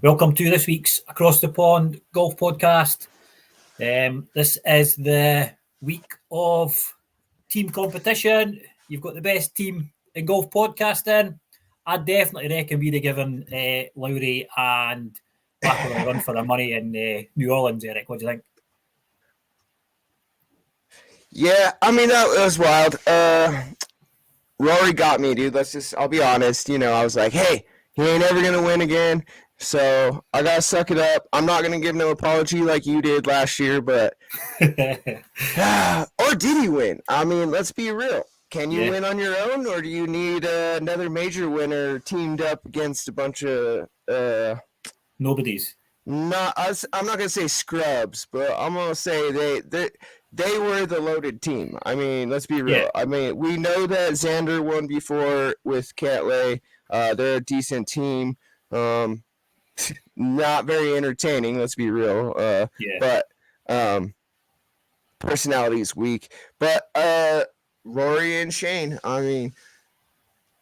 Welcome to this week's Across the Pond Golf Podcast. This is the week of team competition. You've got the best team in golf podcasting. I definitely reckon we'd have given Lowry and McIlroy a run for their money in New Orleans, Eric. What do you think? Yeah, I mean, that was wild. Rory got me, dude. I'll be honest. I was like, hey, he ain't ever going to win again. So I got to suck it up. I'm not going to give no apology like you did last year, but. Or did he win? I mean, let's be real. Can you win on your own, or do you need another major winner teamed up against a bunch of. Nobodies. I'm not going to say scrubs, but I'm going to say they were the loaded team. I mean, let's be real. Yeah. I mean, we know that Xander won before with Cantlay. They're a decent team. Not very entertaining, let's be real. But personality is weak. But Rory and Shane, I mean,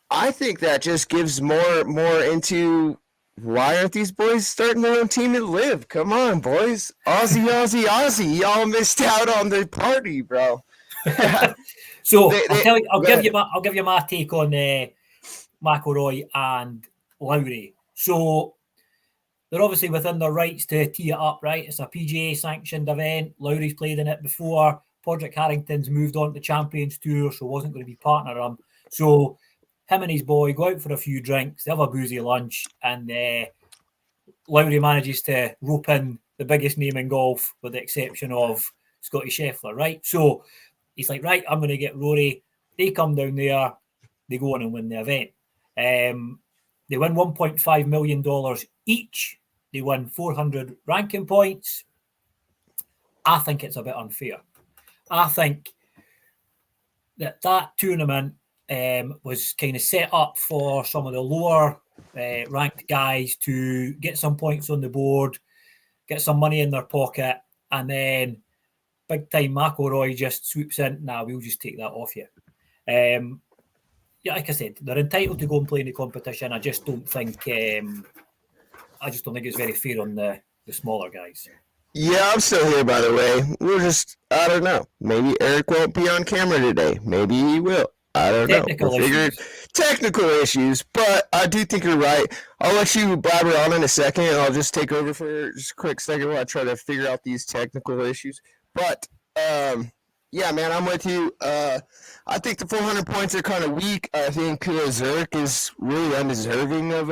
I think that just gives more into why aren't these boys starting their own team and live? Come on, boys. Aussie. Y'all missed out on the party, bro. So I'll give you my take on McIlroy and Lowry. So they're obviously within their rights to tee it up, right? It's a PGA sanctioned event. Lowry's played in it before. Padraig Harrington's moved on to the Champions Tour, so wasn't going to be partner him. So him and his boy go out for a few drinks, they have a boozy lunch, and Lowry manages to rope in the biggest name in golf, with the exception of Scotty Scheffler, right? So he's like, right, I'm going to get Rory. They come down there, they go on and win the event. They win $1.5 million each. They win 400 ranking points. I think it's a bit unfair. I think that tournament was kind of set up for some of the lower ranked guys to get some points on the board, get some money in their pocket, and then big time McIlroy just swoops in. Nah, we'll just take that off you. Yeah, like I said, they're entitled to go and play in the competition. I just don't think it's very fair on the smaller guys. Yeah, I'm still here, by the way. I don't know. Maybe Eric won't be on camera today. Maybe he will. I don't know. Technical issues, but I do think you're right. I'll let you blabber on in a second, and I'll just take over for just a quick second while I try to figure out these technical issues. But, yeah, man, I'm with you. I think the 400 points are kind of weak. I think Zurich is really undeserving of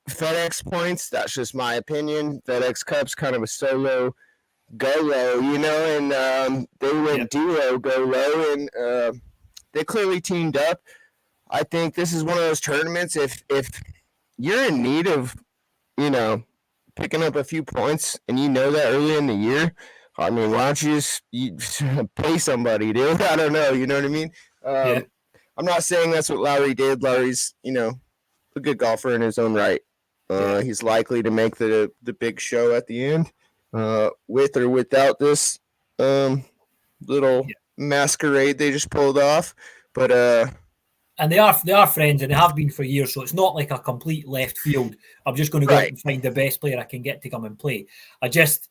FedEx points. That's just my opinion. FedEx Cup's kind of a solo go low, and they went duo go low, and they clearly teamed up. I think this is one of those tournaments. If you're in need of, picking up a few points, and that early in the year, I mean, why don't you just pay somebody, dude? I don't know. You know what I mean? I'm not saying that's what Lowry did. Lowry's, a good golfer in his own right. He's likely to make the big show at the end, with or without this little masquerade they just pulled off. But and they are friends, and they have been for years, so it's not like a complete left field. I'm just going to go out and find the best player I can get to come and play. Just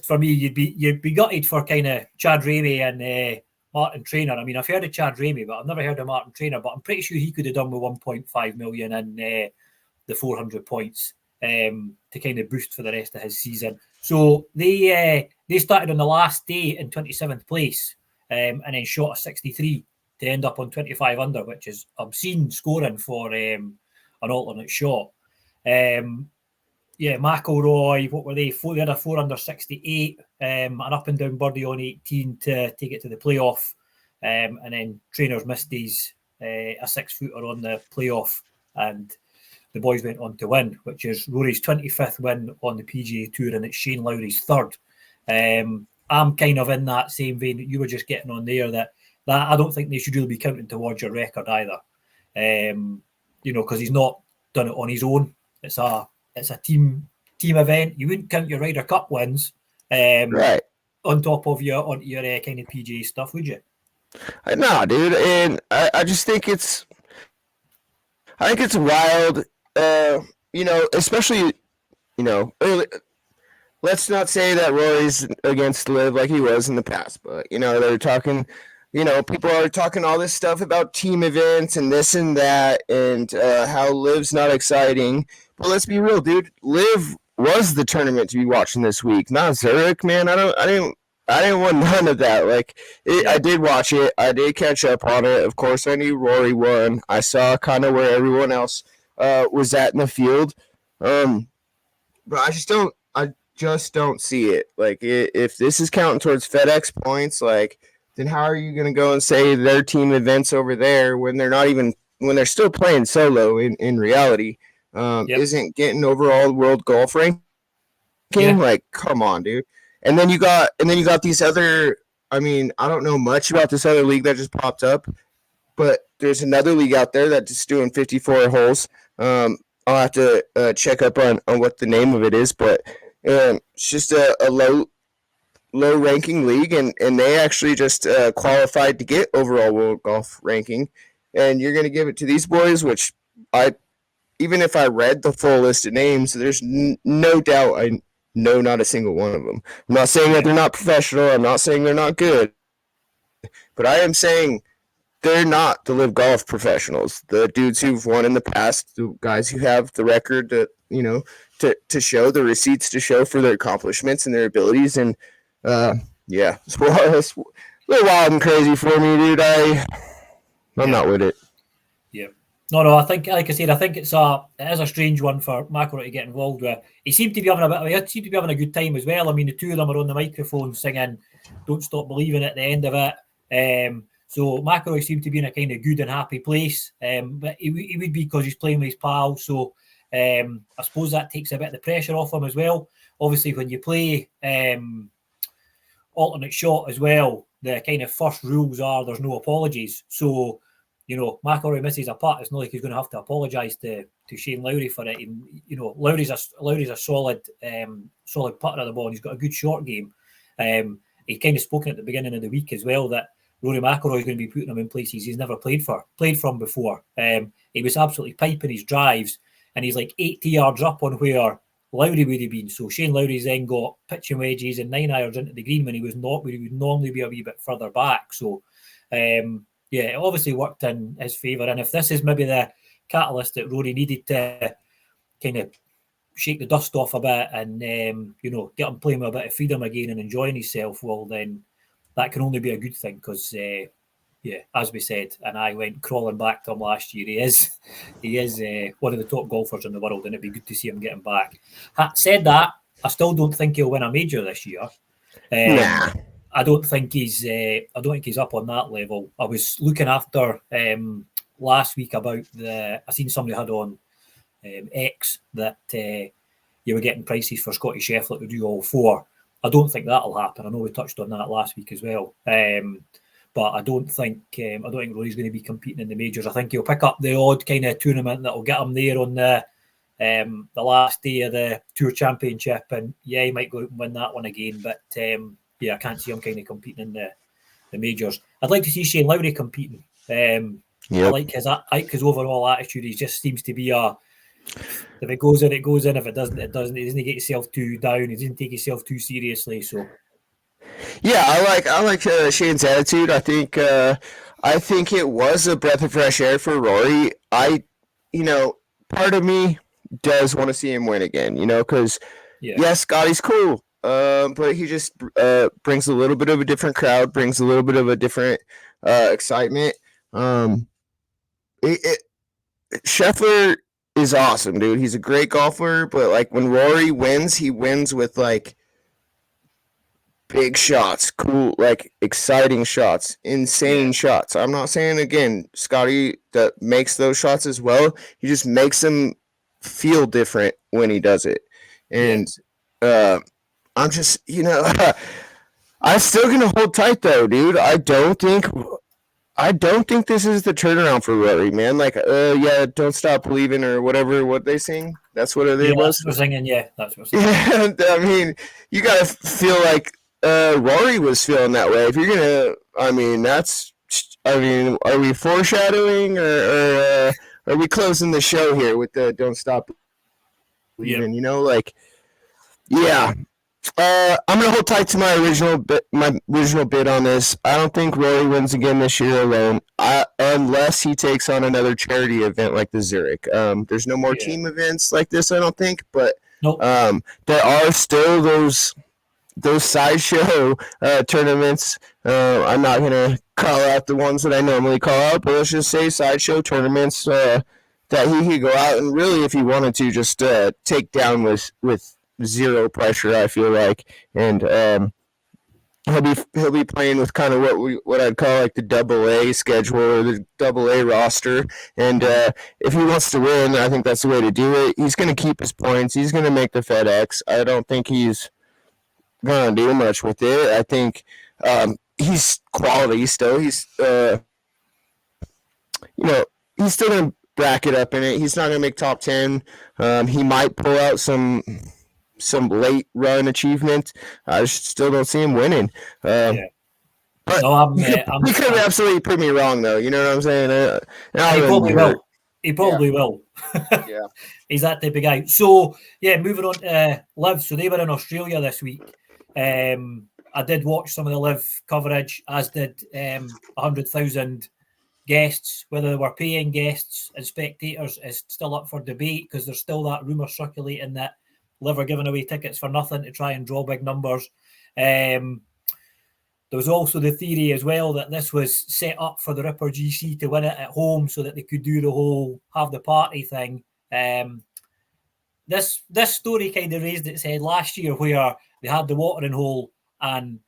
for me, you'd be gutted for kind of Chad Ramey and Martin Traynor. I mean, I've heard of Chad Ramey, but I've never heard of Martin Traynor. But I'm pretty sure he could have done with 1.5 million and the 400 points to kind of boost for the rest of his season. So they started on the last day in 27th place, and then shot a 63 to end up on 25 under, which is obscene scoring for an alternate shot. McIlroy, what were they? They had a 4 under 68, an up and down birdie on 18 to take it to the playoff. And then Traynors missed his a 6-footer on the playoff, and the boys went on to win, which is Rory's 25th win on the PGA Tour, and it's Shane Lowry's 3rd. I'm kind of in that same vein that you were just getting on there, that I don't think they should really be counting towards your record either. Because he's not done it on his own. It's a team event. You wouldn't count your Ryder Cup wins on top of your kind of PGA stuff, would you? No, dude, and I just think it's wild. especially, early. Let's not say that Rory's against Liv like he was in the past, but they're talking. People are talking all this stuff about team events and this and that, and how Liv's not exciting. But let's be real, dude. Liv was the tournament to be watching this week, not Zurich, man. I didn't want none of that. I did watch it. I did catch up on it. Of course, I knew Rory won. I saw kind of where everyone else was at in the field. But I just don't see it. If this is counting towards FedEx points, then how are you going to go and say their team events over there when they're still playing solo in reality? Isn't getting overall world golf ranking? Yeah. Come on, dude. And then you got these other. I mean, I don't know much about this other league that just popped up, but there's another league out there that's just doing 54 holes. I'll have to check up on what the name of it is, but it's just a low ranking league, and they actually just qualified to get overall world golf ranking. And you're going to give it to these boys, which even if I read the full list of names, there's no doubt I know not a single one of them. I'm not saying that they're not professional. I'm not saying they're not good. But I am saying they're not the Live Golf professionals. The dudes who've won in the past, the guys who have the record to show, the receipts to show for their accomplishments and their abilities. And it's a little wild and crazy for me, dude. I'm not with it. Yeah. No, I think, like I said, I think it is a strange one for McIlroy to get involved with. He seemed to be having a good time as well. I mean, the two of them are on the microphone singing "Don't Stop Believing" at the end of it. So McIlroy seemed to be in a kind of good and happy place. But he would be because he's playing with his pals. So I suppose that takes a bit of the pressure off him as well. Obviously, when you play alternate shot as well, the kind of first rules are there's no apologies. So McIlroy misses a putt, it's not like he's going to have to apologise to Shane Lowry for it. Lowry's a solid putter of the ball, and he's got a good short game. He kind of spoken at the beginning of the week as well that Rory McIlroy is going to be putting him in places he's never played from before. He was absolutely piping his drives, and he's like 80 yards up on where Lowry would have been. So Shane Lowry's then got pitching wedges and 9 irons into the green when he would normally be a wee bit further back. So it obviously worked in his favour. And if this is maybe the catalyst that Rory needed to kind of shake the dust off a bit and, get him playing with a bit of freedom again and enjoying himself, well, then that can only be a good thing because, as we said, and I went crawling back to him last year, he is one of the top golfers in the world, and it'd be good to see him getting back. Said that, I still don't think he'll win a major this year. Nah. I don't think he's up on that level. I was looking after last week about I seen somebody had on X that you were getting prices for Scotty Scheffler to do all four. I don't think that'll happen. I know we touched on that last week as well. But I don't think Rory's going to be competing in the majors. I think he'll pick up the odd kind of tournament that'll get him there on the last day of the Tour Championship, and he might go out and win that one again. But I can't see him kind of competing in the majors. I'd like to see Shane Lowry competing. I like his overall attitude. He just seems to be if it goes in, it goes in. If it doesn't, it doesn't. He doesn't get himself too down. He doesn't take himself too seriously. So, I like Shane's attitude. I think it was a breath of fresh air for Rory. Part of me does want to see him win again. Because Scotty's cool. But he just brings a little bit of a different crowd, brings a little bit of a different excitement. Scheffler is awesome, dude. He's a great golfer, but when Rory wins, he wins with big shots, cool, exciting shots, insane shots. I'm not saying again, Scotty that makes those shots as well. He just makes them feel different when he does it, and I'm just, I'm still gonna hold tight though, dude. I don't think this is the turnaround for Rory, man. Don't stop believing or whatever. What they sing? That's what it was. That's what singing. Yeah, that's what. Yeah, I mean, you gotta feel like Rory was feeling that way. If you're gonna, are we foreshadowing or are we closing the show here with the "Don't Stop even, you know, like, yeah. I'm gonna hold tight to my original bid on this. I don't think Rory wins again this year alone, unless he takes on another charity event like the Zurich. There's no more team events like this, I don't think, but nope. There are still those sideshow tournaments. I'm not gonna call out the ones that I normally call out, but let's just say sideshow tournaments that he could go out and really, if he wanted to, just take down with zero pressure. I feel like, and he'll be playing with kind of what I'd call like the AA schedule or the AA roster. And if he wants to win, I think that's the way to do it. He's going to keep his points. He's going to make the FedEx. I don't think he's going to do much with it. I think he's quality still. He's he's still going to bracket up in it. He's not going to make top 10. He might pull out some late run achievement. I still don't see him winning. But he could absolutely prove me wrong, though. You know what I'm saying? He probably will. He probably will. Yeah. He's that type of guy. So, moving on to Liv. So, they were in Australia this week. I did watch some of the Liv coverage, as did 100,000 guests. Whether they were paying guests and spectators is still up for debate, because there's still that rumour circulating that Liv are giving away tickets for nothing to try and draw big numbers. There was also the theory as well that this was set up for the Ripper GC to win it at home so that they could do the whole have the party thing. This story kind of raised its head last year, where they had the watering hole, and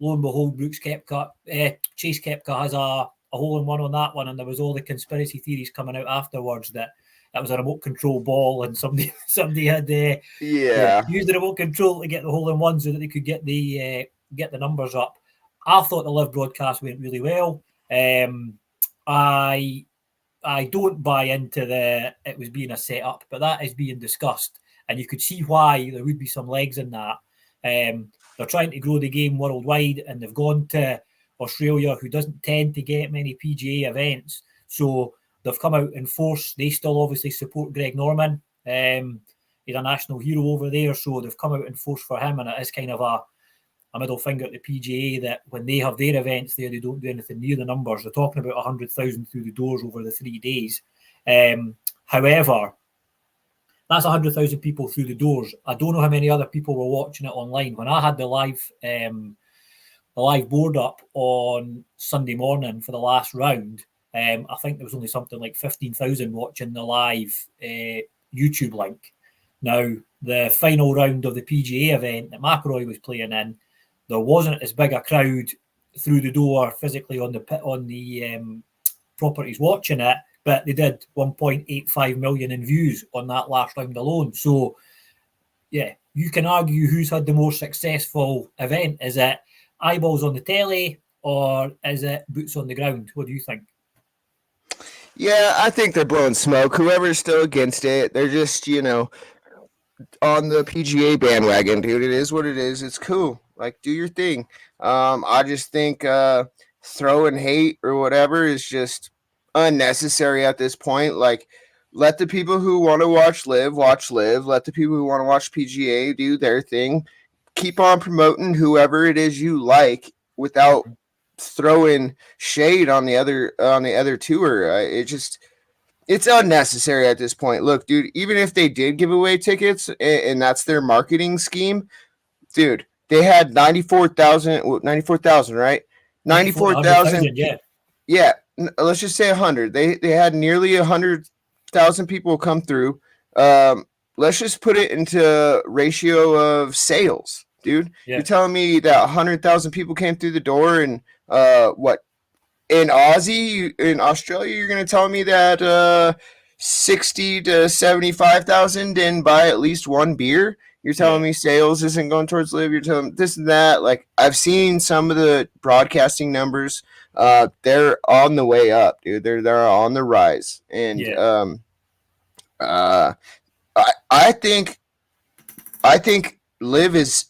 lo and behold, Chase Koepka has a hole-in-one on that one, and there was all the conspiracy theories coming out afterwards that was a remote control ball, and somebody had used the remote control to get the hole-in-one so that they could get the numbers up. I thought the Live broadcast went really well. I don't buy into it was being a setup, but that is being discussed, and you could see why there would be some legs in that. They're trying to grow the game worldwide, and they've gone to Australia, who doesn't tend to get many PGA events, so they've come out in force. They still obviously support Greg Norman. He's a national hero over there, so they've come out in force for him, and it is kind of a middle finger to PGA that when they have their events there, they don't do anything near the numbers. They're talking about 100,000 through the doors over the 3 days. However, that's 100,000 people through the doors. I don't know how many other people were watching it online. When I had the live board up on Sunday morning for the last round, I think there was only something like 15,000 watching the live YouTube link. Now, the final round of the PGA event that McIlroy was playing in, there wasn't as big a crowd through the door physically on the properties watching it, but they did 1.85 million in views on that last round alone. So, you can argue who's had the more successful event. Is it eyeballs on the telly, or is it boots on the ground? What do you think? Yeah, I think they're blowing smoke. Whoever's still against it, they're just, on the PGA bandwagon, dude. It is what it is. It's cool. Like, do your thing. I just think throwing hate or whatever is just unnecessary at this point. Like, let the people who want to watch Live. Let the people who want to watch PGA do their thing. Keep on promoting whoever it is you like without throwing shade on the other tour. It's unnecessary at this point. Look, dude, even if they did give away tickets and that's their marketing scheme, dude, they had 94,000, right? 94,000. Yeah. Let's just say 100. They had nearly 100,000 people come through. Let's just put it into ratio of sales, dude. Yeah. You're telling me that 100,000 people came through the door, and in Australia, you're going to tell me that 60 to 75,000 didn't buy at least one beer? You're telling me sales isn't going towards Live. You're telling me this and that. Like, I've seen some of the broadcasting numbers. They're on the way up, dude. They're on the rise. And I think Live is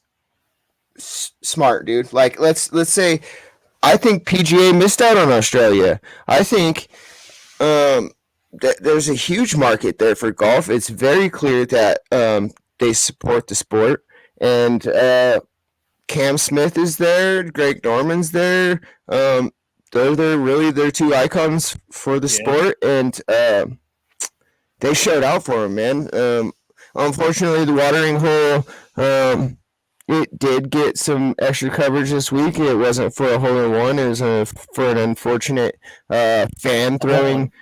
smart, dude. Like, let's say I think PGA missed out on Australia. I think there's a huge market there for golf. It's very clear that they support the sport, and Cam Smith is there, Greg Norman's there. They're really their two icons for the sport, and they showed out for him, man. Unfortunately, the watering hole, it did get some extra coverage this week. It wasn't for a hole-in-one. It was for an unfortunate fan throwing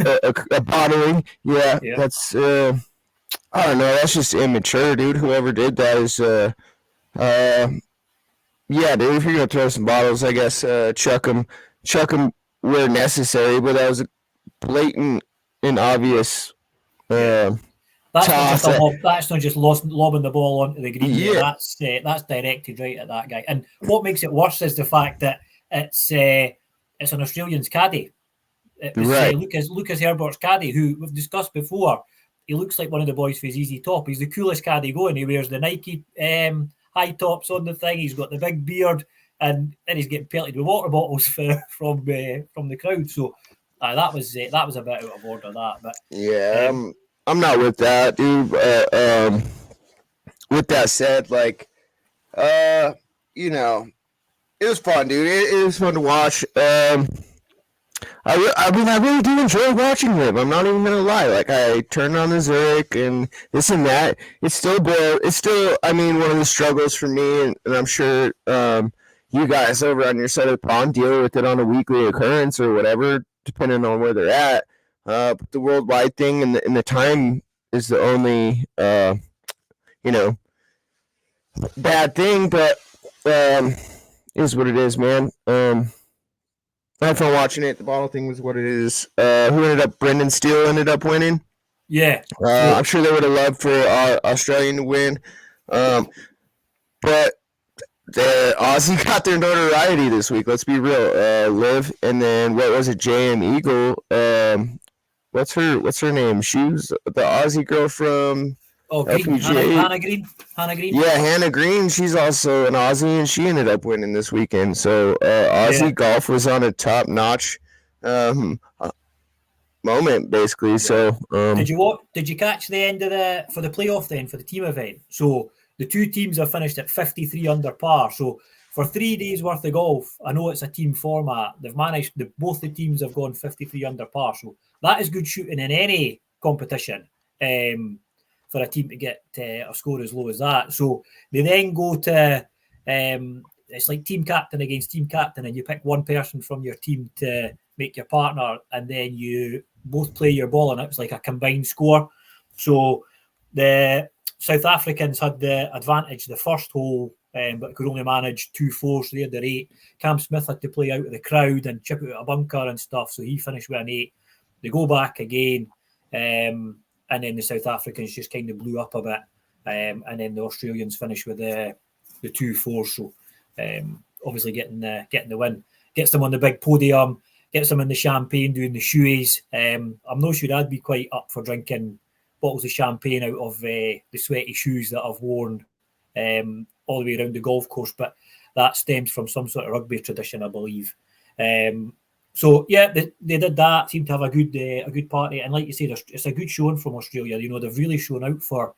a bottling. Yeah, that's I don't know. That's just immature, dude. Whoever did that is yeah, dude. If you're gonna throw some bottles, I guess chuck them where necessary. But that was a blatant and obvious. That's not just lobbing the ball onto the green. Yeah. That's directed right at that guy. And what makes it worse is the fact that it's an Australian's caddy. It was right. Lucas Herbert's caddy, who we've discussed before. He looks like one of the boys for his Easy Top. He's the coolest caddy going. He wears the Nike high tops on the thing. He's got the big beard, and then he's getting pelted with water bottles from the crowd. So that was a bit out of order. That, but yeah, I'm not with that, dude. With that said, like, you know, it was fun, dude. It was fun to watch. I really do enjoy watching him. I'm not even gonna lie. Like, I turned on the Zurich and this and that. It's still, I mean, one of the struggles for me, and I'm sure you guys over on your side of the pond deal with it on a weekly occurrence or whatever, depending on where they're at. But the worldwide thing and the time is the only, you know, bad thing. But is what it is, man. I had fun watching it. The bottle thing was what it is. Who ended up? Brendan Steele ended up winning. Yeah. I'm sure they would have loved for our Australian to win. But the Aussie got their notoriety this week. Let's be real. Liv, and then what was it? JM Eagle. What's her name? She was the Aussie girl from PGA. Hannah Green. Yeah, Hannah Green. She's also an Aussie, and she ended up winning this weekend. So Aussie golf was on a top-notch moment, basically. Yeah. So did you catch the end of for the playoff then for the team event? So the two teams have finished at 53 under par. So for 3 days worth of golf, I know it's a team format. They've managed. Both the teams have gone 53 under par. So that is good shooting in any competition. For a team to get a score as low as that. So they then go to, it's like team captain against team captain, and you pick one person from your team to make your partner, and then you both play your ball, and it was like a combined score. So the South Africans had the advantage the first hole, but could only manage 2 4s. So they had their 8. Cam Smith had to play out of the crowd and chip out a bunker and stuff, so he finished with an 8. They go back again, and then the South Africans just kind of blew up a bit, and then the Australians finished with the 2 4s. So obviously getting the win gets them on the big podium, gets them in the champagne, doing the shoeies. I'm not sure I'd be quite up for drinking bottles of champagne out of the sweaty shoes that I've worn all the way around the golf course, but that stems from some sort of rugby tradition, I believe. So yeah, they did that. Seemed to have a good party, and like you said, it's a good showing from Australia. You know, they've really shown out for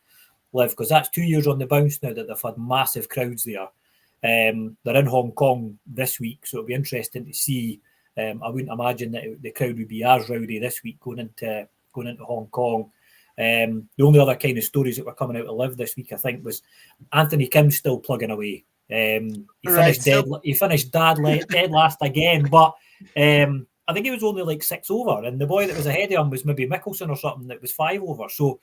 Liv, because that's 2 years on the bounce now that they've had massive crowds there. They're in Hong Kong this week, so it'll be interesting to see. I wouldn't imagine that the crowd would be as rowdy this week going into Hong Kong. The only other kind of stories that were coming out of Liv this week, I think, was Anthony Kim still plugging away. He finished dead last again, but I think he was only like 6 over, and the boy that was ahead of him was maybe Mickelson or something that was 5 over. So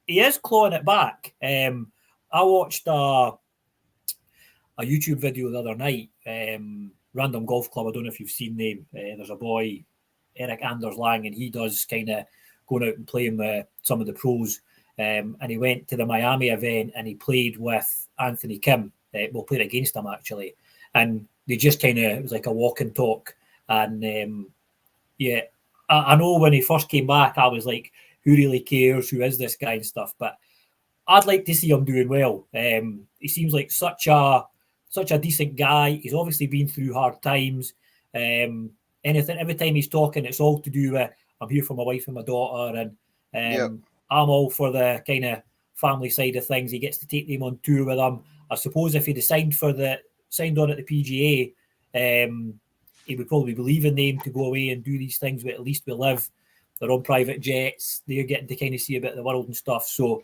he is clawing it back. I watched a YouTube video the other night, Random Golf Club. I don't know if you've seen them. There's a boy, Erik Anders Lang, and he does kind of going out and playing with some of the pros. And he went to the Miami event and he played with Anthony Kim. Played against him actually, and they just kind of, it was like a walk and talk. And yeah, I know when he first came back, I was like, who really cares? Who is this guy and stuff? But I'd like to see him doing well. He seems like such a decent guy. He's obviously been through hard times. Every time he's talking, it's all to do with, I'm here for my wife and my daughter, and I'm all for the kind of family side of things. He gets to take them on tour with him. I suppose if he'd signed on at the PGA, he would probably be leaving them to go away and do these things, but at least we live. They're on private jets. They're getting to kind of see a bit of the world and stuff. So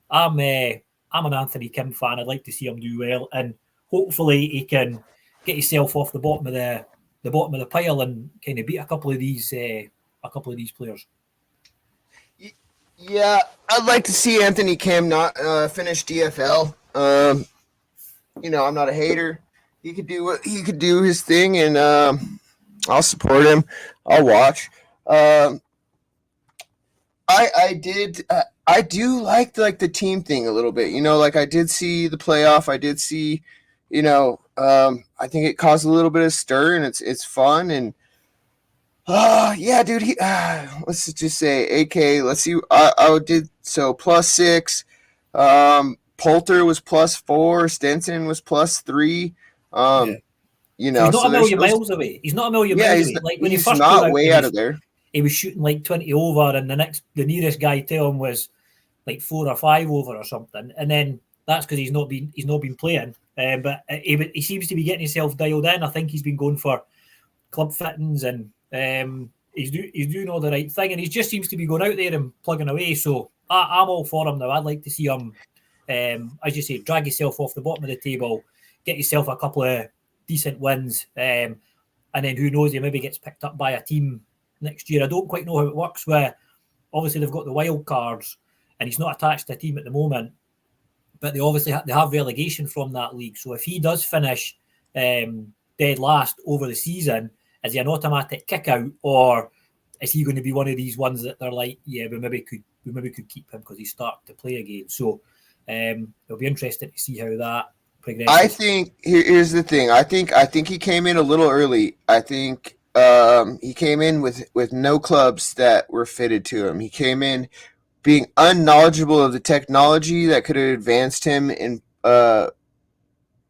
I'm an Anthony Kim fan. I'd like to see him do well, and hopefully he can get himself off the bottom of the pile and kind of beat a couple of these players. Yeah, I'd like to see Anthony Kim not finish DFL. I'm not a hater. He could do his thing, and I'll support him. I'll watch. I do like the team thing a little bit. Like I did see the playoff. I did see, I think it caused a little bit of stir, and it's fun. And yeah, dude. Let's just say AK. Let's see. I did so +6. Poulter was +4. Stenson was +3. So he's not a million miles away. He's not a million miles away. Like when he first not came way out of there. He was shooting like 20 over, and the nearest guy to him was like 4 or 5 over or something. And then that's because he's not been playing. But he seems to be getting himself dialed in. I think he's been going for club fittings, and he's doing all the right thing, and he just seems to be going out there and plugging away. So I'm all for him now. I'd like to see him, as you say, drag yourself off the bottom of the table, get yourself a couple of decent wins, and then who knows, he maybe gets picked up by a team next year. I don't quite know how it works, where obviously they've got the wild cards and he's not attached to a team at the moment, but they obviously they have relegation from that league. So if he does finish dead last over the season, is he an automatic kick out, or is he going to be one of these ones that they're like, yeah, we maybe could keep him because he's starting to play again? So it'll be interesting to see how that progresses. I think here's the thing. I think he came in a little early. I think he came in with no clubs that were fitted to him. He came in being unknowledgeable of the technology that could have advanced him and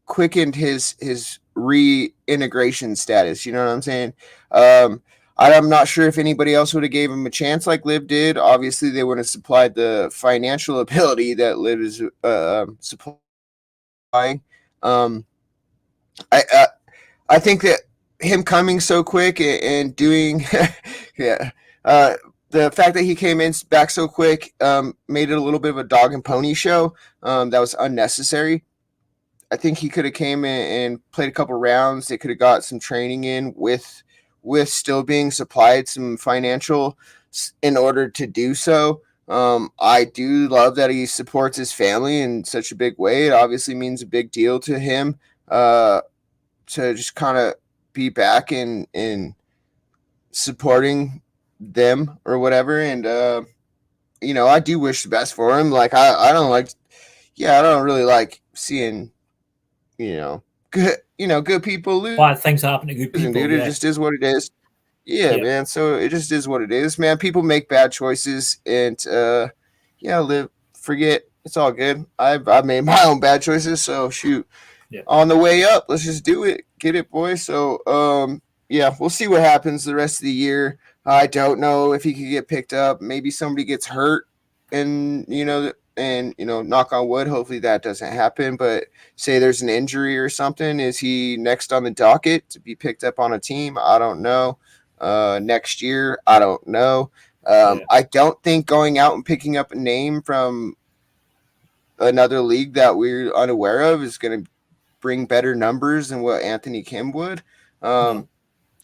quickened his reintegration status. You know what I'm saying? I'm not sure if anybody else would have gave him a chance like Liv did. Obviously, they wouldn't have supplied the financial ability that Liv is supplying. I think that him coming so quick and doing the fact that he came in back so quick made it a little bit of a dog and pony show that was unnecessary. I think he could have came in and played a couple rounds. They could have got some training in with still being supplied some financial in order to do so. I do love that he supports his family in such a big way. It obviously means a big deal to him to just kind of be back in supporting them or whatever. And, I do wish the best for him. Like, I don't really like seeing, good people lose. Bad things happen to good people. Dude, it just is what it is. Yeah, man. So it just is what it is, man. People make bad choices, and forget. It's all good. I've made my own bad choices, so shoot. Yeah. On the way up, let's just do it. Get it, boy. So we'll see what happens the rest of the year. I don't know if he could get picked up. Maybe somebody gets hurt, and knock on wood, hopefully that doesn't happen. But say there's an injury or something, is he next on the docket to be picked up on a team? I don't know. Next year, I don't know. I don't think going out and picking up a name from another league that we're unaware of is going to bring better numbers than what Anthony Kim would.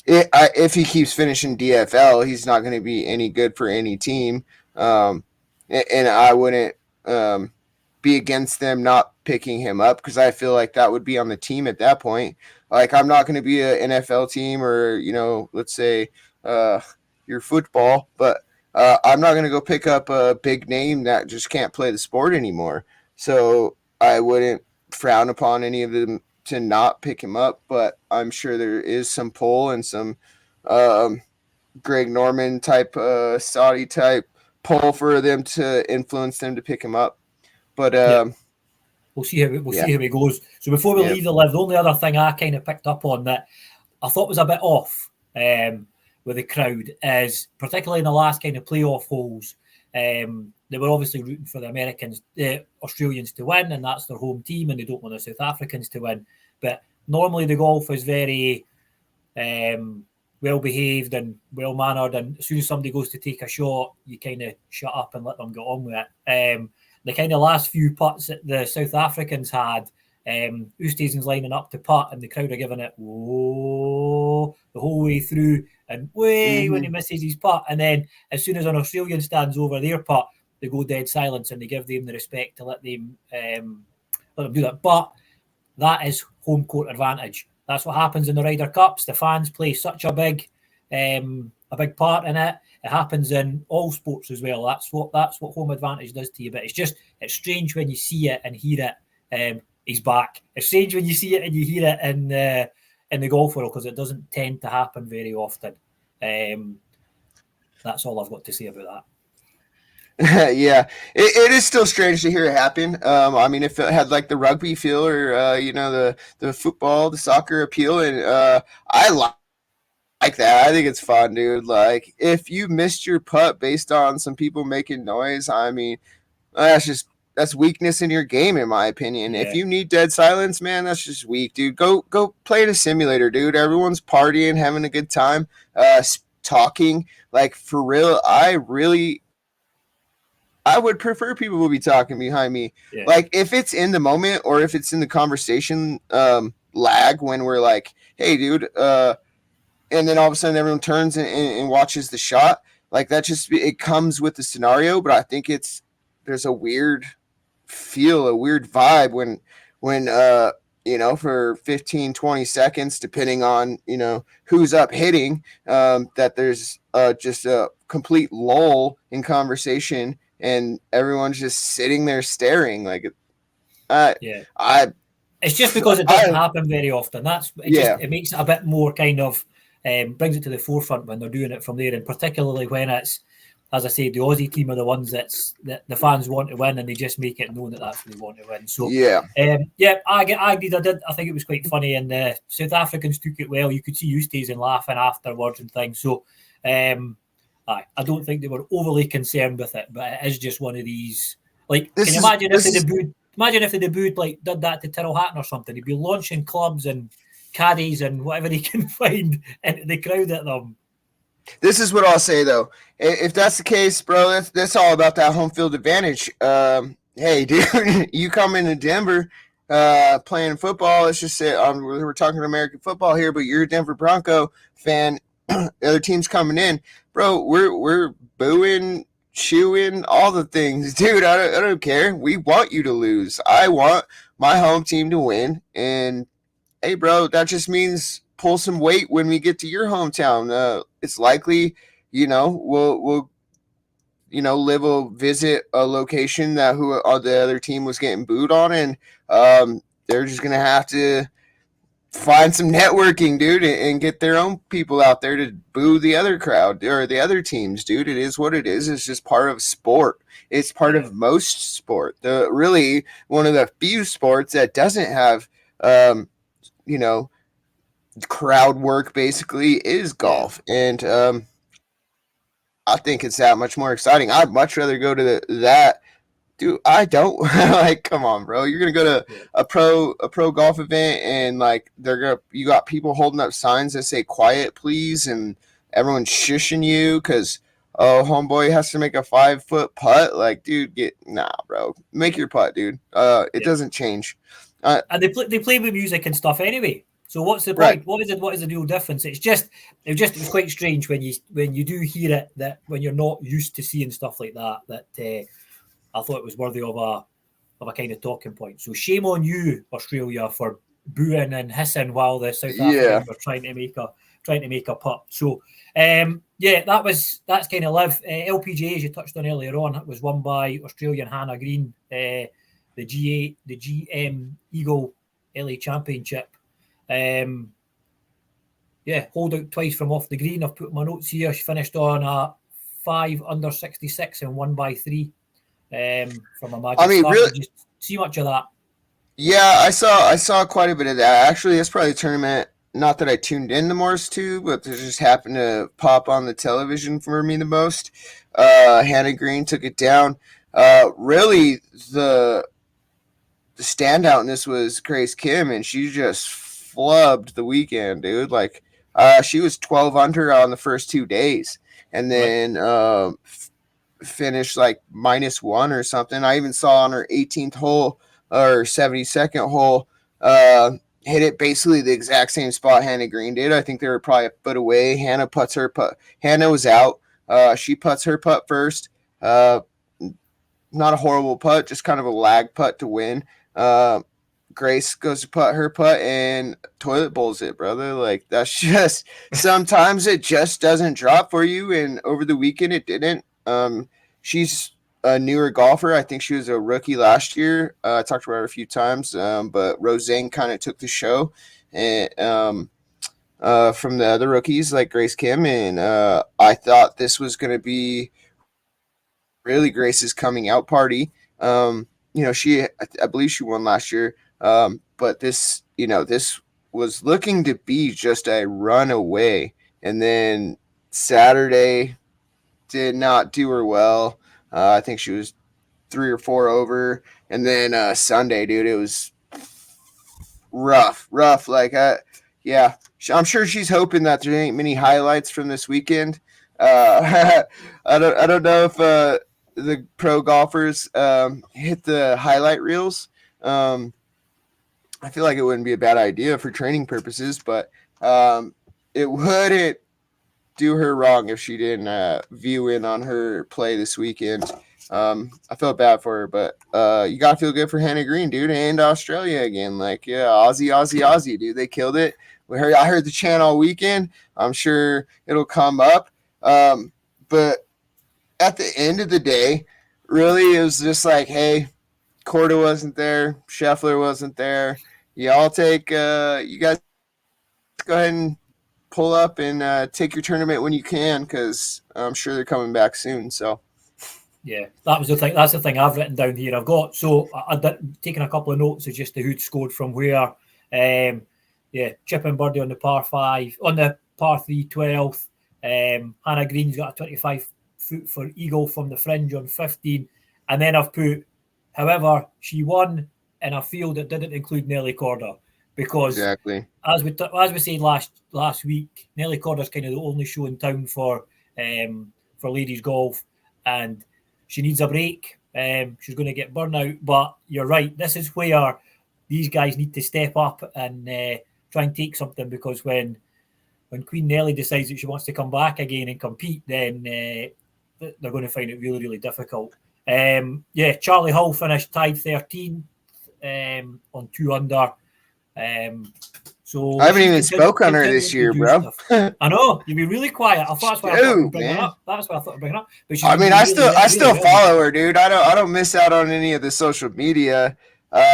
If he keeps finishing DFL, he's not going to be any good for any team. And I wouldn't be against them not picking him up, because I feel like that would be on the team at that point. Like, I'm not going to be an NFL team or, let's say your football, but I'm not going to go pick up a big name that just can't play the sport anymore. So I wouldn't frown upon any of them to not pick him up, but I'm sure there is some pull and some Greg Norman type, Saudi type pull for them to influence them to pick him up. But we'll see how it goes. So before we leave the live, the only other thing I kind of picked up on that I thought was a bit off with the crowd is, particularly in the last kind of playoff holes, they were obviously rooting for the Australians to win, and that's their home team, and they don't want the South Africans to win. But normally the golf is very well-behaved and well-mannered, and as soon as somebody goes to take a shot, you kind of shut up and let them get on with it. The kind of last few putts that the South Africans had, Oosthuizen's lining up to putt, and the crowd are giving it whoa the whole way through, and way when he misses his putt, and then as soon as an Australian stands over their putt, they go dead silence and they give them the respect to let them do that. But that is home court advantage. That's what happens in the Ryder Cups. The fans play such a big part in it. It happens in all sports as well. That's what home advantage does to you. But it's strange when you see it and hear it. He's back. It's strange when you see it and you hear it in the golf world, because it doesn't tend to happen very often. That's all I've got to say about that. Yeah, it is still strange to hear it happen. I mean, if it had like the rugby feel or the football, the soccer appeal, and I like that. I think it's fun, dude. Like, if you missed your putt based on some people making noise, I mean, that's weakness in your game, in my opinion. Yeah. If you need dead silence, man, that's just weak, dude. Go play in a simulator, dude. Everyone's partying, having a good time, talking. Like, for real, I would prefer people will be talking behind me. Yeah. Like, if it's in the moment or if it's in the conversation lag when we're like, hey, dude, and then all of a sudden everyone turns and watches the shot. Like, that just, it comes with the scenario, but I think there's a weird feel, a weird vibe when for 15, 20 seconds, depending on, who's up hitting, that there's just a complete lull in conversation and everyone's just sitting there staring. Like, it's just because it doesn't happen very often. It makes it a bit more kind of, brings it to the forefront when they're doing it from there, and particularly when it's, as I say, the Aussie team are the ones that the fans want to win, and they just make it known that that's what they want to win. So I did. I think it was quite funny, and the South Africans took it well. You could see Oosthuizen laughing afterwards and things. So I don't think they were overly concerned with it, but it is just one of these. Like, can you imagine if they debuted? Imagine if they debuted, like, did that to Tyrrell Hatton or something. He'd be launching clubs and caddies and whatever he can find into the crowd at them. This is what I'll say, though. If that's the case, bro, that's all about that home field advantage. Hey, dude, you come into Denver playing football. Let's just say we're talking American football here, but you're a Denver Bronco fan. The other team's coming in, bro. We're booing, chewing, all the things, dude. I don't care. We want you to lose. I want my home team to win, and hey, bro, that just means pull some weight when we get to your hometown. It's likely, we'll visit a location that the other team was getting booed on, and they're just gonna have to find some networking, dude, and get their own people out there to boo the other crowd or the other teams, dude. It is what it is. It's just part of sport. It's part of most sport. Really one of the few sports that doesn't have, crowd work basically is golf. And I think it's that much more exciting. I'd much rather go to that. Dude, I don't like, come on, bro. You're going to go to a pro golf event and like you got people holding up signs that say quiet, please. And everyone's shushing you because, homeboy has to make a 5-foot putt. Like, dude, bro, make your putt, dude. It doesn't change. And they play with music and stuff anyway. So what's the point? Right. What is the real difference? It was quite strange when you do hear it, that when you're not used to seeing stuff like that I thought it was worthy of a kind of talking point. So shame on you, Australia, for booing and hissing while the South Africans were trying to make a putt. So that's kind of live. LPGA, as you touched on earlier on, it was won by Australian Hannah Green, the GM Eagle LA Championship. Hold out twice from off the green. I've put my notes here. She finished on a 5 under 66 and won by 3 from a magic. I mean, really, did you see much of that? Yeah, I saw quite a bit of that. Actually, that's probably the tournament not that I tuned in the most to, but they just happened to pop on the television for me the most. Hannah Green took it down. Really, the standout in this was Grace Kim, and she just flubbed the weekend, dude. Like, she was 12 under on the first 2 days, and then finished like -1 or something. I even saw on her 18th hole or 72nd hole, hit it basically the exact same spot Hannah Green did. I think they were probably a foot away. Hannah putts her putt. Hannah was out. She putts her putt first. Not a horrible putt, just kind of a lag putt to win. Grace goes to putt her putt and toilet bowls it, brother. Like, that's just sometimes it just doesn't drop for you. And over the weekend, it didn't. She's a newer golfer. I think she was a rookie last year. I talked about her a few times, but Roseanne kind of took the show and from the other rookies like Grace Kim. And I thought this was going to be really Grace's coming out party. I believe she won last year. But this was looking to be just a runaway. And then Saturday did not do her well. I think she was 3 or 4 over. And then Sunday, dude, it was rough. Like, I'm sure she's hoping that there ain't many highlights from this weekend. I don't know if the pro golfers hit the highlight reels. I feel like it wouldn't be a bad idea for training purposes, but it wouldn't do her wrong if she didn't view in on her play this weekend. I felt bad for her, but you got to feel good for Hannah Green, dude, and Australia again. Like, yeah, Aussie, dude. They killed it. I heard the chant all weekend. I'm sure it'll come up. But at the end of the day, really, it was just like, hey, Korda wasn't there. Scheffler wasn't there. Y'all take you guys go ahead and pull up and take your tournament when you can, because I'm sure they're coming back soon. So, yeah, that was the thing. That's the thing I've written down here. I've got I've taken a couple of notes of just who'd scored from where. Chip and birdie on the par 5, on the par 3 12th. Hannah Green's got a 25-foot for eagle from the fringe on 15, and then I've put, however, she won in a field that didn't include Nelly Korda, because exactly as we said last week, Nelly Korda's kind of the only show in town for ladies golf, and she needs a break. She's going to get burnout, but you're right. This is where these guys need to step up and try and take something, because when Queen Nelly decides that she wants to come back again and compete, then they're going to find it really, really difficult. Charlie Hull finished tied 13th on 2 under. So I haven't even spoke on her this year, bro. I know, you'd be really quiet. That's why I thought I'd bring her up. That's why I thought I'd bring her up. But I still follow her, dude. I don't miss out on any of the social media.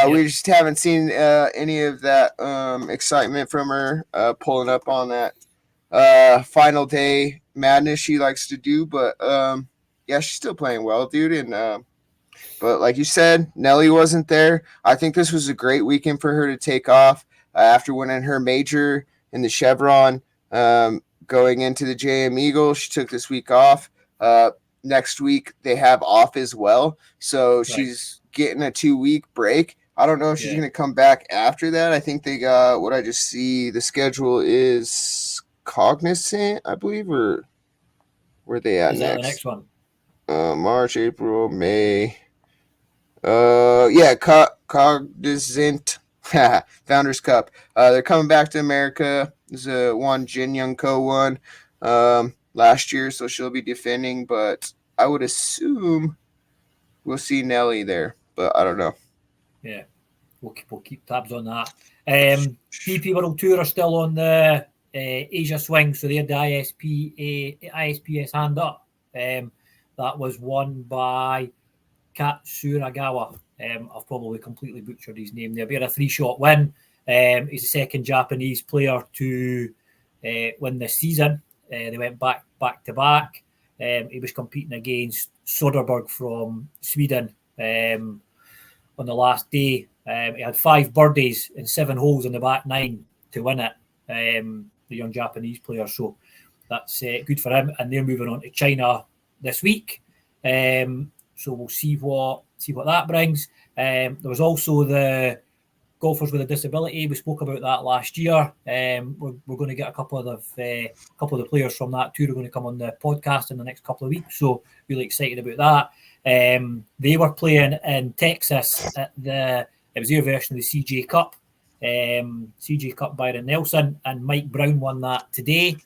We just haven't seen any of that excitement from her pulling up on that final day madness she likes to do. But she's still playing well, dude. And but like you said, Nelly wasn't there. I think this was a great weekend for her to take off after winning her major in the Chevron. Going into the JM Eagle, she took this week off. Next week they have off as well, so she's getting a 2-week break. I don't know if she's going to come back after that. I think they got, what I just see, the schedule is Cognizant, I believe, or where are they at next? The next one? March, April, May. Cognizant Founders Cup. They're coming back to America. There's one Jin Young Ko won last year, so she'll be defending, but I would assume we'll see Nelly there, but I don't know. Yeah, we'll keep tabs on that. DP World Tour are still on the Asia swing, so they had the ISPS hand up. That was won by Katsuragawa. I've probably completely butchered his name there. But he had a 3-shot win. He's the second Japanese player to win this season. They went back to back. He was competing against Soderberg from Sweden on the last day. He had 5 birdies and 7 holes in the back 9 to win it. the young Japanese player. So that's good for him. And they're moving on to China this week. So we'll see what that brings. There was also the golfers with a disability. We spoke about that last year. We're going to get a couple of the players from that tour are going to come on the podcast in the next couple of weeks. So really excited about that. They were playing in Texas at it was their version of the CJ Cup. CJ Cup Byron Nelson, and Mike Brown won that today.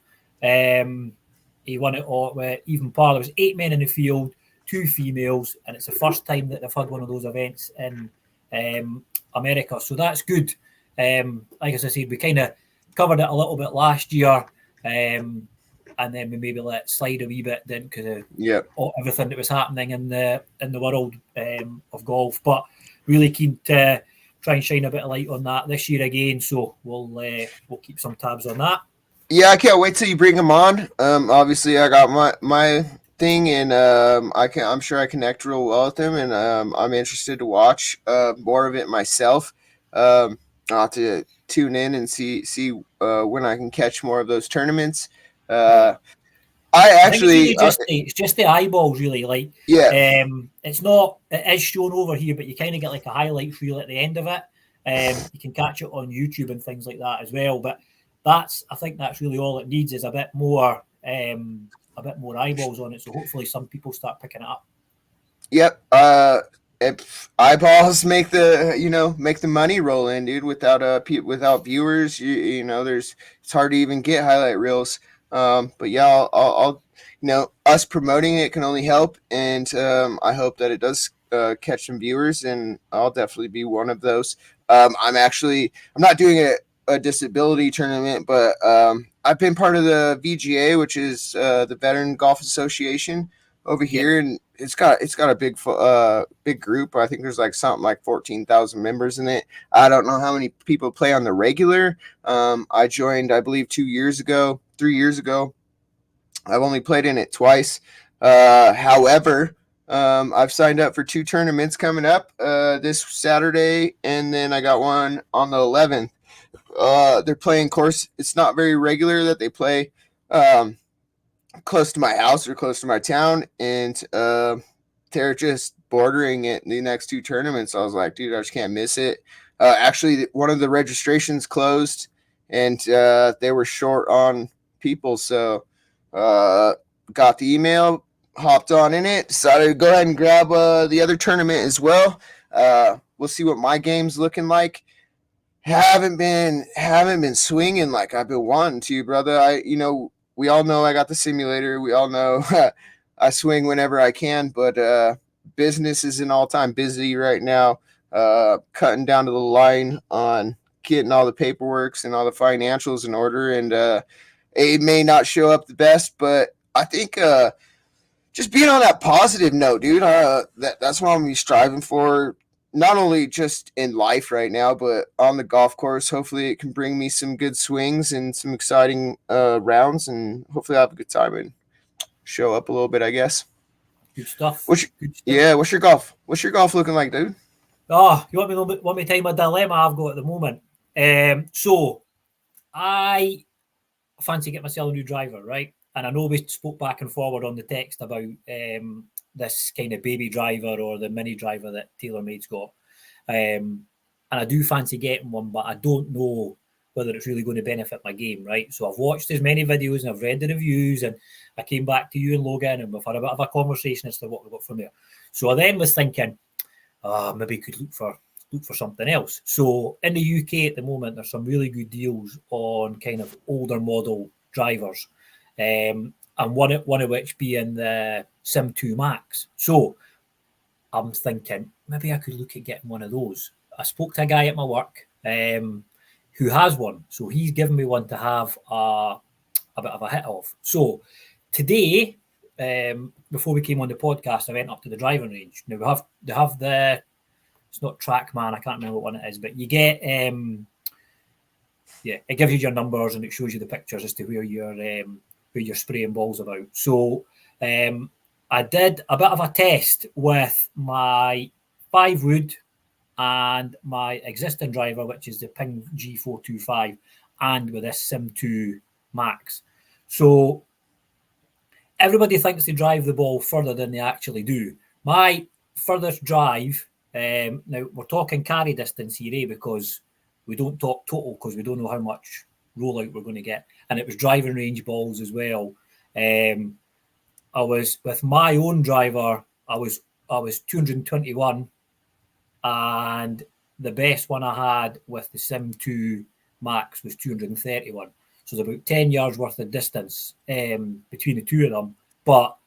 He won it all with even par. There was 8 men in the field, 2 females, and it's the first time that they've had one of those events in America. So that's good. Like as I said, we kind of covered it a little bit last year, and then we maybe let it slide a wee bit then because of everything that was happening in the world of golf. But really keen to try and shine a bit of light on that this year again. So we'll keep some tabs on that. Yeah, I can't wait till you bring him on. Obviously, I got my thing, and I'm sure I connect real well with him, and I'm interested to watch more of it myself. I'll have to tune in and see when I can catch more of those tournaments. It's just the eyeballs, really. Like, it's not. It is shown over here, but you kind of get like a highlight reel at the end of it. You can catch it on YouTube and things like that as well. But I think that's really all it needs is a bit more eyeballs on it. So hopefully some people start picking it up. Yep. If eyeballs make the money roll in, dude. Without viewers, it's hard to even get highlight reels. But yeah, I'll us promoting it can only help, and I hope that it does catch some viewers, and I'll definitely be one of those. I'm not doing a disability tournament, but I've been part of the VGA, which is the Veteran Golf Association over here, and it's got a big group. I think there's like something like 14,000 members in it. I don't know how many people play on the regular. I joined, I believe, 3 years ago. I've only played in it twice. However, I've signed up for 2 tournaments coming up this Saturday, and then I got one on the 11th. They're playing course. It's not very regular that they play close to my house or close to my town, and they're just bordering it in the next 2 tournaments. I was like, dude, I just can't miss it. Actually, one of the registrations closed, and they were short on people, so got the email, hopped on in it, decided to go ahead and grab the other tournament as well. We'll see what my game's looking like. Haven't been swinging like I've been wanting to, brother. We all know I got the simulator. We all know I swing whenever I can, but business is an all-time busy right now. Cutting down to the line on getting all the paperwork and all the financials in order, and it may not show up the best, but I think just being on that positive note, dude, that's what I'm gonna be striving for. Not only just in life right now, but on the golf course. Hopefully it can bring me some good swings and some exciting rounds, and hopefully I'll have a good time and show up a little bit, I guess. Good stuff. What's your golf? What's your golf looking like, dude? Oh, you want me to tell you my dilemma I've got at the moment? So I fancy getting myself a new driver, right? And I know we spoke back and forward on the text about this kind of baby driver or the mini driver that TaylorMade's got. And I do fancy getting one, but I don't know whether it's really going to benefit my game, right? So I've watched as many videos and I've read the reviews, and I came back to you and Logan, and we've had a bit of a conversation as to what we got from there. So I then was thinking, maybe could look for something else. So in the UK at the moment, there's some really good deals on kind of older model drivers. And one of which being the Sim 2 Max. So I'm thinking maybe I could look at getting one of those. I spoke to a guy at my work who has one. So he's given me one to have a bit of a hit of. So today, before we came on the podcast, I went up to the driving range. Now they have the, it's not TrackMan, I can't remember what one it is, but you get, it gives you your numbers and it shows you the pictures as to where you're spraying balls about. So I did a bit of a test with my 5-wood and my existing driver, which is the Ping G425, and with this Sim 2 Max. So everybody thinks they drive the ball further than they actually do. My furthest drive, now we're talking carry distance here, because we don't talk total, because we don't know how much rollout we're going to get. And it was driving range balls as well. I was with my own driver, I was 221, and the best one I had with the Sim 2 Max was 231. So there's about 10 yards worth of distance between the two of them, but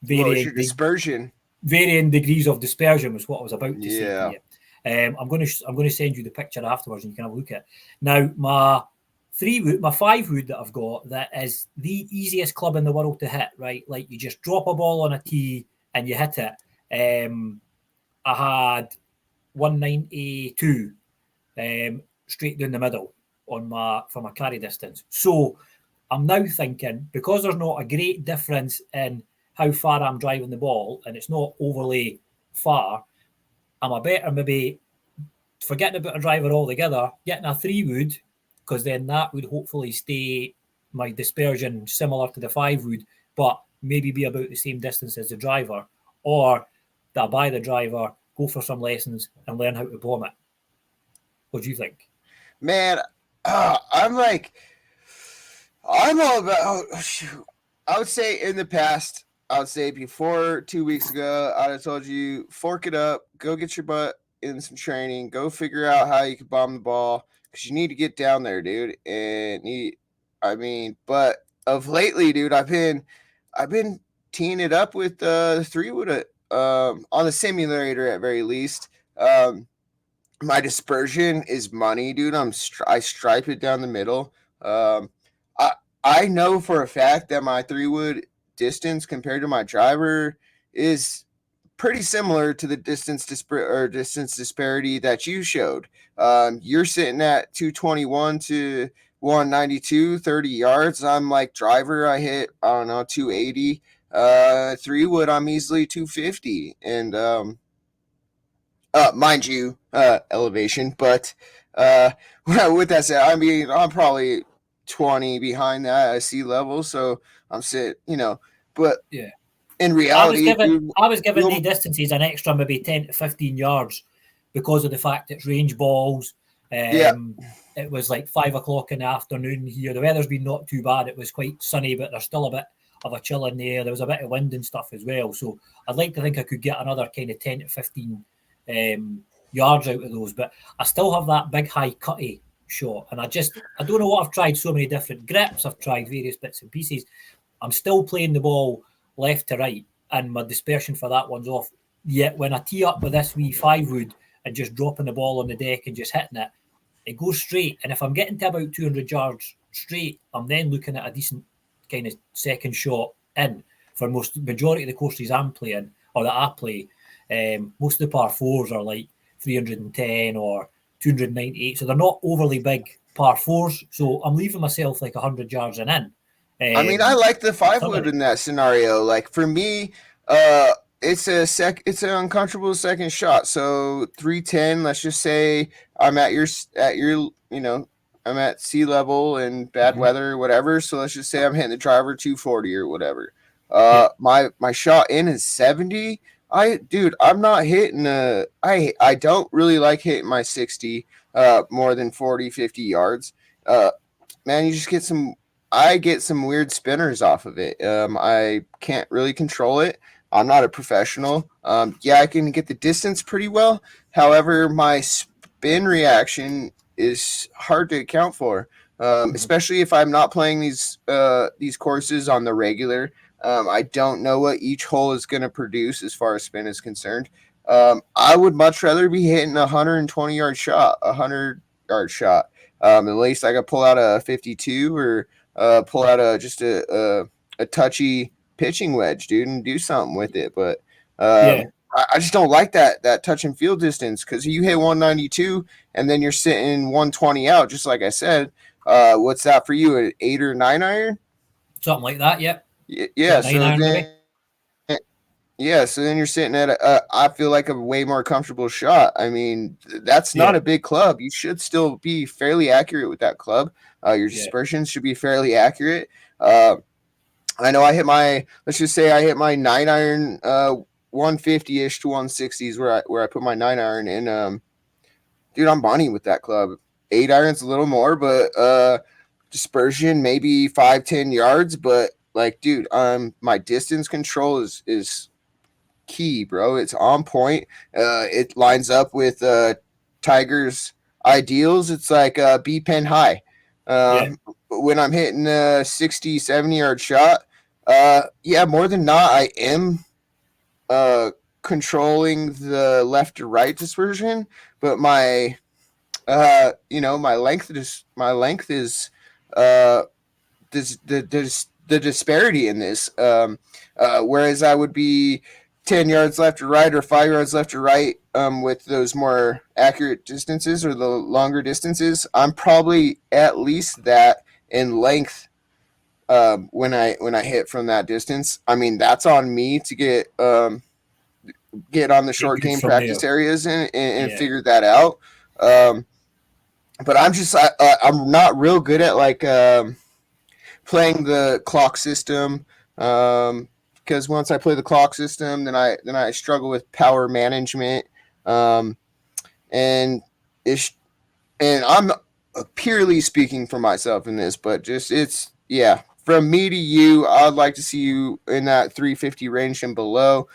varying degrees of dispersion was what I was about to say to you. I'm going to send you the picture afterwards, and you can have a look at it. Now, my 5-wood that I've got, that is the easiest club in the world to hit, right? Like, you just drop a ball on a tee and you hit it. I had 192 straight down the middle for my carry distance. So I'm now thinking, because there's not a great difference in how far I'm driving the ball, and it's not overly far, I'm a better maybe forgetting about a driver altogether, getting a 3-wood, because then that would hopefully stay my dispersion similar to the 5-wood, but maybe be about the same distance as the driver, or that I buy the driver, go for some lessons, and learn how to bomb it. What do you think? Man, I'm all about, I would say in the past, I would say before 2 weeks ago, I'd have told you, fork it up, go get your butt in some training, go figure out how you can bomb the ball, because you need to get down there, dude. But of lately, dude, I've been teeing it up with the 3-wood on the simulator at very least. My dispersion is money, dude. I stripe it down the middle. I know for a fact that my 3-wood distance compared to my driver is pretty similar to the distance disparity that you showed. You're sitting at 221 to 192, 30 yards. I'm like, driver, I hit, I don't know, 280. 3-wood, I'm easily 250. And mind you, elevation. But with that said, I mean, I'm probably 20 behind that at sea level, so I'm sitting, but yeah. In reality, I was giving the distances an extra maybe 10 to 15 yards because of the fact it's range balls. It was like 5 o'clock in the afternoon here. The weather's been not too bad. It was quite sunny, but there's still a bit of a chill in the air. There was a bit of wind and stuff as well. So I'd like to think I could get another kind of 10 to 15 yards out of those. But I still have that big high cutty shot. And I don't know what I've tried, so many different grips. I've tried various bits and pieces. I'm still playing the ball left to right, and my dispersion for that one's off. Yet when I tee up with this wee 5-wood and just dropping the ball on the deck and just hitting it, it goes straight. And if I'm getting to about 200 yards straight, I'm then looking at a decent kind of second shot in. For majority of the courses I'm playing, or that I play, most of the par 4s are like 310 or 298, so they're not overly big par 4s. So I'm leaving myself like 100 yards and in. I mean, I like the 5-wood in that scenario. Like, for me, it's an uncomfortable second shot. So 310, let's just say I'm at your I'm at sea level and bad weather or whatever. So let's just say I'm hitting the driver 240 or whatever. My shot in is 70. I'm not hitting I don't really like hitting my 60 more than 40, 50 yards. Man, you just get I get some weird spinners off of it. I can't really control it. I'm not a professional. I can get the distance pretty well. However, my spin reaction is hard to account for, especially if I'm not playing these courses on the regular. I don't know what each hole is going to produce as far as spin is concerned. I would much rather be hitting a 120-yard shot, a 100-yard shot. At least I could pull out a 52 or pull out a touchy pitching wedge, dude, and do something with it. But I just don't like that touch and field distance, because you hit 192 and then you're sitting 120 out, just like I said. What's that for you, an 8 or 9 iron? Something like that, yep. Yeah. So then, Yeah, so then you're sitting at I feel like a way more comfortable shot. I mean, that's not a big club. You should still be fairly accurate with that club. Your dispersions should be fairly accurate. I know let's just say I hit my 9-iron 150-ish to 160s where I put my 9-iron in. Dude, I'm money with that club. 8-iron's a little more, but dispersion maybe 5-10 yards, but like, dude, my distance control is key, bro. It's on point. It lines up with Tiger's ideals. It's like B pen high. When I'm hitting a 60, 70-yard shot, more than not, I am controlling the left to right dispersion, but my my length is the disparity in this. Whereas I would be 10 yards left or right or 5 yards left or right with those more accurate distances or the longer distances, I'm probably at least that in length when I hit from that distance. I mean, that's on me to get on the short game practice areas and figure that out. But I'm not real good at like playing the clock system. Because once I play the clock system, then I struggle with power management, and I'm purely speaking for myself in this, but from me to you, I'd like to see you in that 350 range and below,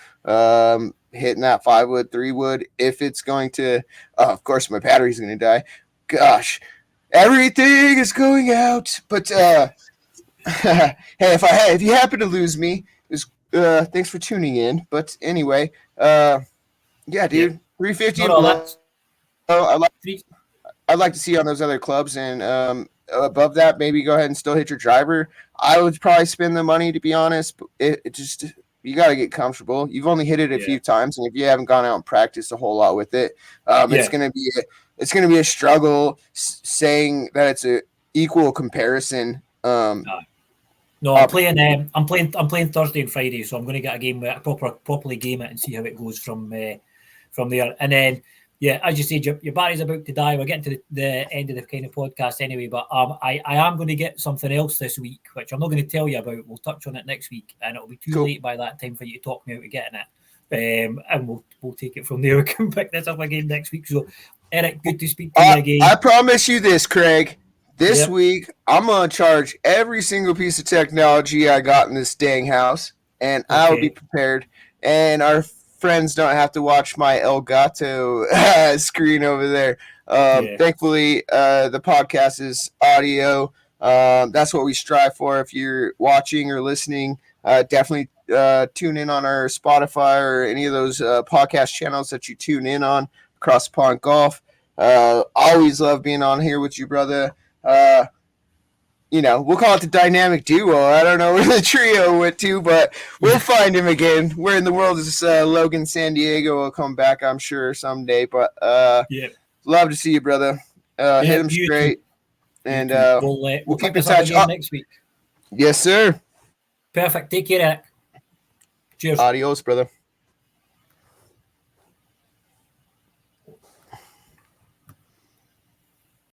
hitting that 5-wood, 3-wood. If it's going to, of course, my battery's going to die. Gosh, everything is going out. But hey, if you happen to lose me, thanks for tuning in. But anyway, dude, 350 and below. I'd like to see you on those other clubs, and above that, maybe go ahead and still hit your driver. I would probably spend the money, to be honest. But it just, you got to get comfortable. You've only hit it a few times, and if you haven't gone out and practiced a whole lot with it, it's gonna be a struggle saying that it's a equal comparison. No, I'm playing Thursday and Friday, so I'm going to get a game where I properly game it and see how it goes from there. And then, as you said, your battery's about to die. We're getting to the end of the kind of podcast anyway, but I am going to get something else this week, which I'm not going to tell you about. We'll touch on it next week, and it'll be too late by that time for you to talk me out of getting it. And we'll take it from there. We can pick this up again next week. So, Eric, good to speak to you again. I promise you this, Craig. This week, I'm going to charge every single piece of technology I got in this dang house, and I will be prepared. And our friends don't have to watch my Elgato screen over there. Thankfully, the podcast is audio. That's what we strive for. If you're watching or listening, definitely tune in on our Spotify or any of those podcast channels that you tune in on. Across the Pond Golf. Always love being on here with you, brother. We'll call it the dynamic duo. I don't know where the trio went to, but we'll find him again. Where in the world is Logan San Diego? Will come back, I'm sure, someday. But love to see you, brother. Hit him straight, and we'll keep in touch next week. Yes, sir. Perfect. Take care, Eric. Cheers. Adios, brother.